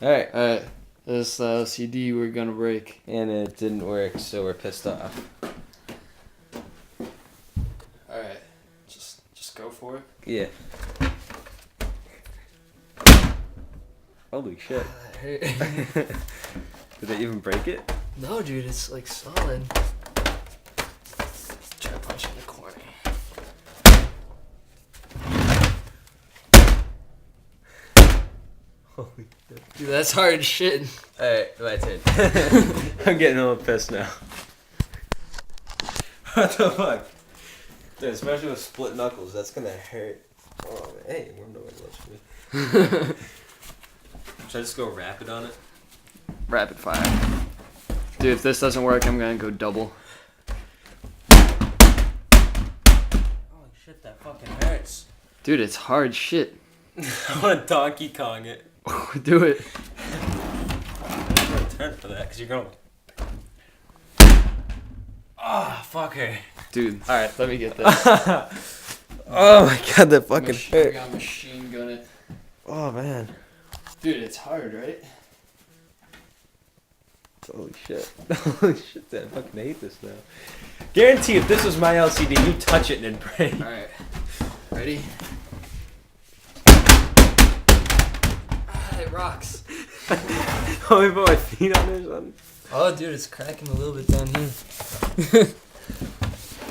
Alright. Alright, this is the LCD we're gonna break. And it didn't work, so we're pissed off. Alright, just go for it. Yeah. Holy shit. Did they even break it? No, dude, it's like solid. Try punching the corner. Holy shit. Dude, that's hard shit. Alright, my turn. I'm getting a little pissed now. What the fuck? Dude, especially with split knuckles, that's gonna hurt. Oh, hey, I wonder what it was for me. Should I just go rapid on it? Rapid fire. Dude, if this doesn't work, I'm gonna go double. Holy shit, that fucking hurts. Dude, it's hard shit. I want to Donkey Kong it. Do it. I'm gonna turn for that, because you're going. Ah, fucker. Dude, Alright. let me get this. Oh my god, that fucking I hurt. got machine gun it. Oh man. Dude, it's hard, right? Holy shit. Holy shit, I fucking hate this now. Guarantee if this was my LCD, you touch it and it'd break. Alright. Ready? It rocks. Oh, we put my feet on there or something? Oh, dude, it's cracking a little bit down here.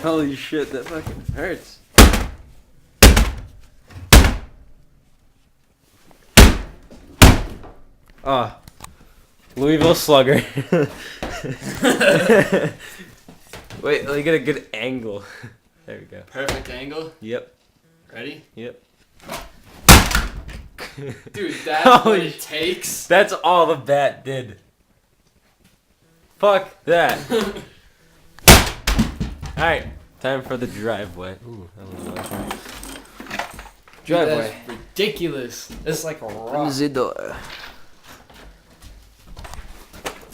Holy shit, that fucking hurts. Ah. Louisville Slugger. Wait, let me get a good angle. There we go. Perfect angle. Yep. Ready? Yep. Dude, that's what Holy it takes. That's all the bat did. Fuck that. Alright, time for the driveway. Ooh, that was nice. Driveway. That's ridiculous. It's like a rock. The door.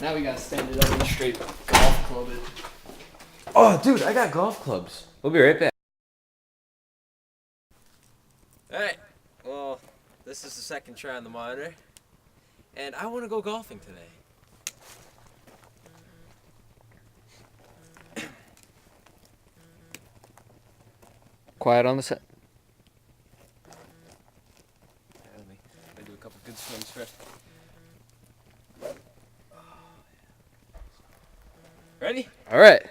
Now we gotta stand it up and straight golf club it. Oh, dude, I got golf clubs. We'll be right back. Alright, well, this is the second try on the monitor. And I want to go golfing today. Quiet on the set. Let me do a couple good swings first. Ready? All right.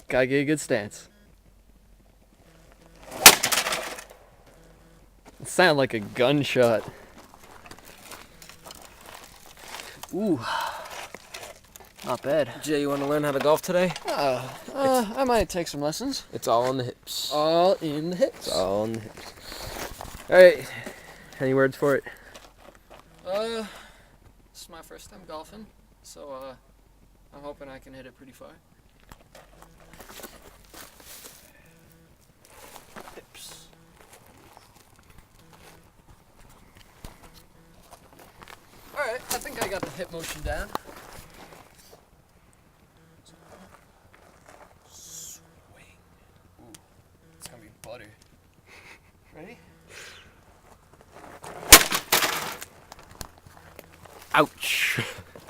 Gotta get a good stance. It sounded like a gunshot. Ooh. Not bad. Jay, you want to learn how to golf today? I might take some lessons. It's all on the hips. All in the hips. It's all on the hips. Alright, any words for it? This is my first time golfing, so I'm hoping I can hit it pretty far. Hips. Alright, I think I got the hip motion down. Swing. Ooh, it's gonna be butter. Ready? Ouch.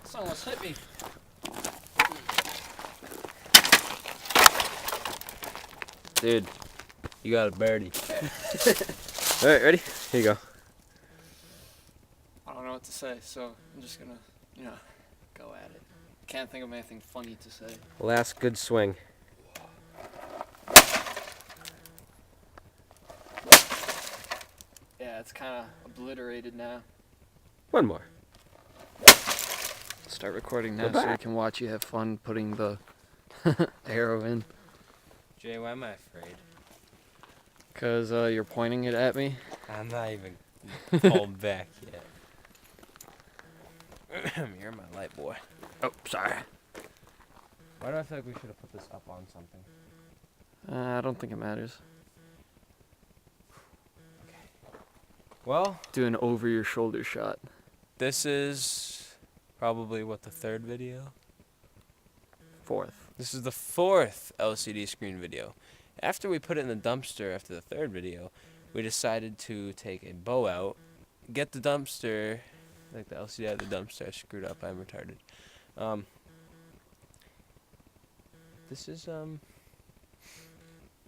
This almost hit me. Dude, you got a birdie. Alright, ready? Here you go. I don't know what to say, so I'm just gonna, go at it. Can't think of anything funny to say. Last good swing. Yeah, it's kind of obliterated now. One more. Start recording now Go so we back. can watch you have fun putting the arrow in. Jay, why am I afraid? Because you're pointing it at me. I'm not even pulled back yet. You're my light boy. Oh, sorry. Why do I feel like we should have put this up on something? I don't think it matters. Well, Do an over your shoulder shot. this is probably what, the third video? Fourth. This is the fourth LCD screen video. After we put it in the dumpster after the third video, we decided to take a bow out, get the dumpster, like the LCD out of the dumpster. I screwed up. I'm retarded. This is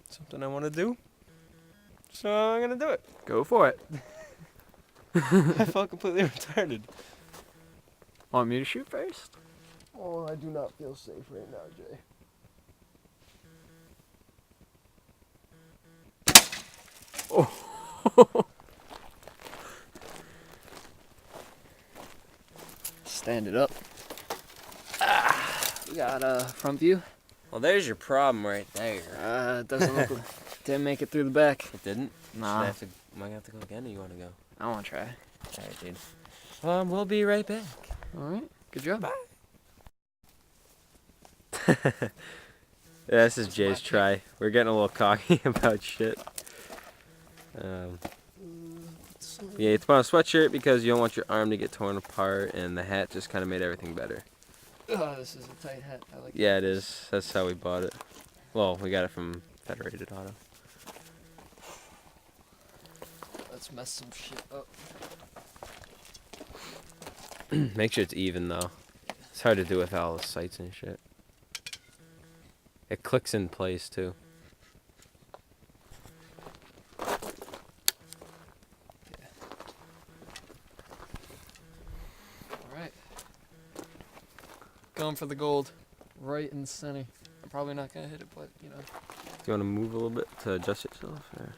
something I want to do, so I'm gonna do it. Go for it. I felt completely retarded. Want me to shoot first? Oh, I do not feel safe right now, Jay. Stand it up. We got front view. Well, there's your problem right there. It doesn't look. Didn't make it through the back. It didn't? Nah. Am I gonna have to go again, or you wanna go? I want to try. Alright, dude. We'll be right back. All right. Good job. Bye. Yeah, this is Jay's try. We're getting a little cocky about shit. Yeah, you put on a sweatshirt because you don't want your arm to get torn apart, and the hat just kind of made everything better. Oh, this is a tight hat. I like Yeah, it is. That's how we bought it. Well, we got it from Federated Auto. Let's mess some shit up. Make sure it's even, though. It's hard to do with all the sights and shit. It clicks in place, too. All right. Going for the gold, right in the center. I'm probably not gonna hit it, but you know. Do you want to move a little bit to adjust yourself? Or?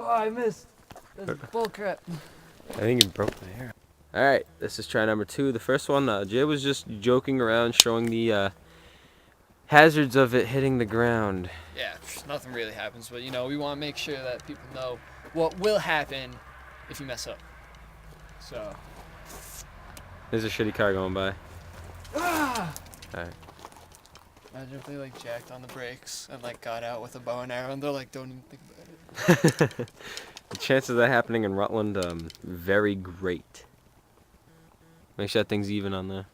Oh, I missed. That's bullcrap. I think you broke my hair. Alright, this is try number 2. The first one, Jay was just joking around, showing the hazards of it hitting the ground. Yeah, nothing really happens, but you know, we want to make sure that people know what will happen if you mess up. So. There's a shitty car going by. Ah! Alright. Imagine if they like jacked on the brakes and like got out with a bow and arrow and they're like, don't even think about it. The chances of that happening in Rutland, very great. Make sure that thing's even on there.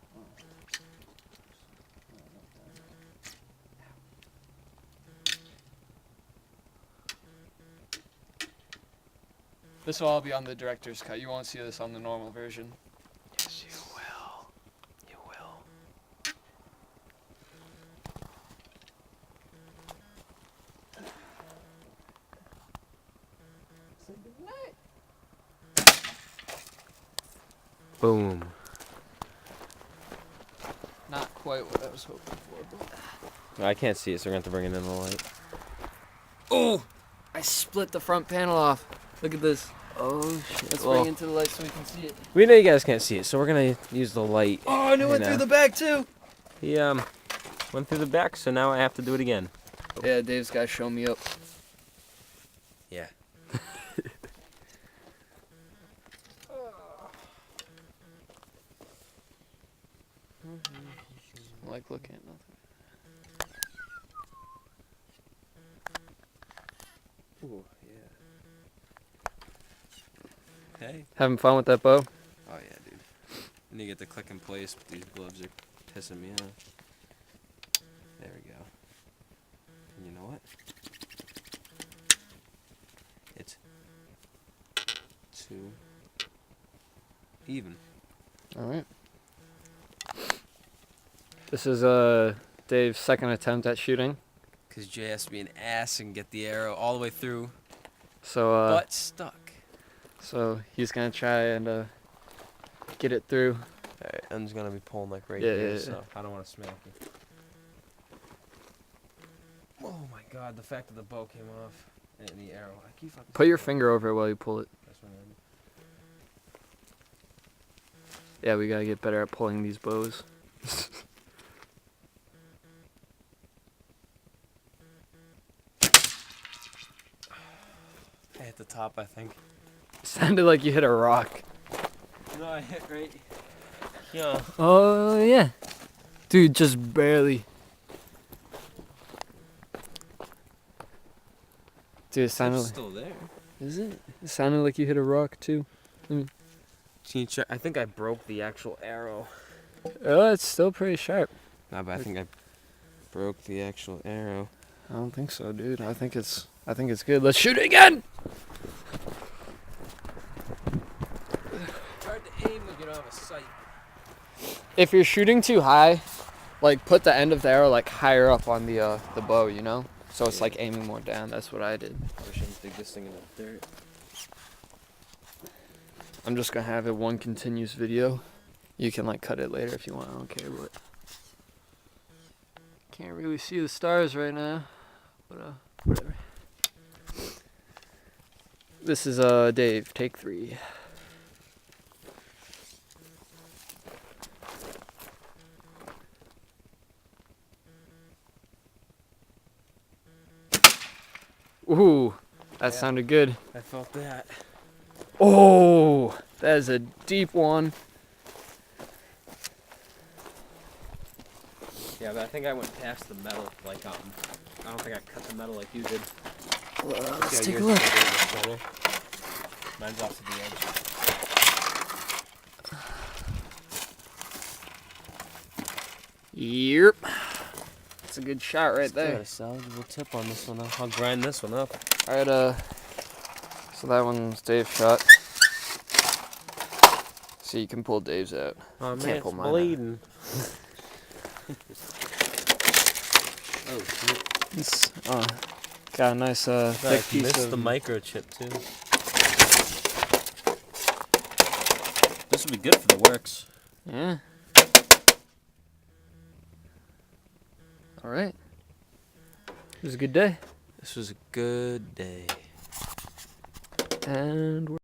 This will all be on the director's cut. You won't see this on the normal version. Yes, you will. You will. Boom. Not quite what I was hoping for, but... I can't see it, so we're going to have to bring it in the light. Oh! I split the front panel off. Look at this. Oh, shit. Let's bring it into the light so we can see it. We know you guys can't see it, so we're going to use the light. Oh, and it went through the back, too! He, went through the back, so now I have to do it again. Yeah, Dave's got to show me up. Yeah. I like looking at nothing. Ooh, yeah. Hey. Having fun with that bow? Oh, yeah, dude. And you get the click in place, but these gloves are pissing me off. There we go. And you know what? It's 2 even. Alright. This is Dave's second attempt at shooting. Because Jay has to be an ass and get the arrow all the way through, So, but stuck. So he's gonna try and get it through. Alright, I'm just going to be pulling like right Yeah, here, yeah, so I don't want to smack you. Oh my god, the fact that the bow came off and the arrow. I keep fucking Put your finger over it while you pull it. That's what I mean. Yeah, we gotta get better at pulling these bows. I hit the top, I think. Sounded like you hit a rock. No, I hit right. Yeah. Oh, yeah. Dude, just barely. Dude, it sounded It's like, still there. is it? It sounded like you hit a rock too. I think I broke the actual arrow. Oh, it's still pretty sharp. No, but I think I broke the actual arrow. I don't think so, dude. I think it's good. Let's shoot it again. Hard to aim when you don't have a sight. If you're shooting too high, like put the end of the arrow like higher up on the bow, you know? So it's like aiming more down. That's what I did. I shouldn't dig this thing in the dirt. I'm just gonna have it one continuous video. You can like cut it later if you want. I don't care, but can't really see the stars right now. But whatever. This is Dave, take 3. Ooh, that sounded good. I felt that. Oh, that is a deep one. Yeah, but I think I went past the metal. Like, I don't think I cut the metal like you did. Let's Yeah, take a yours look. is a bit better. Mine's off to the edge. Yep. That's a good shot right Got there. a salvageable tip on this one. I'll grind this one up. Alright, so that one's Dave's shot. So you can pull Dave's out. Oh Can't man, pull it's mine out. bleeding. Oh shit! It's got a nice I thick piece missed of the microchip too. This would be good for the works. Yeah. Alright. It was a good day. This was a good day. And we're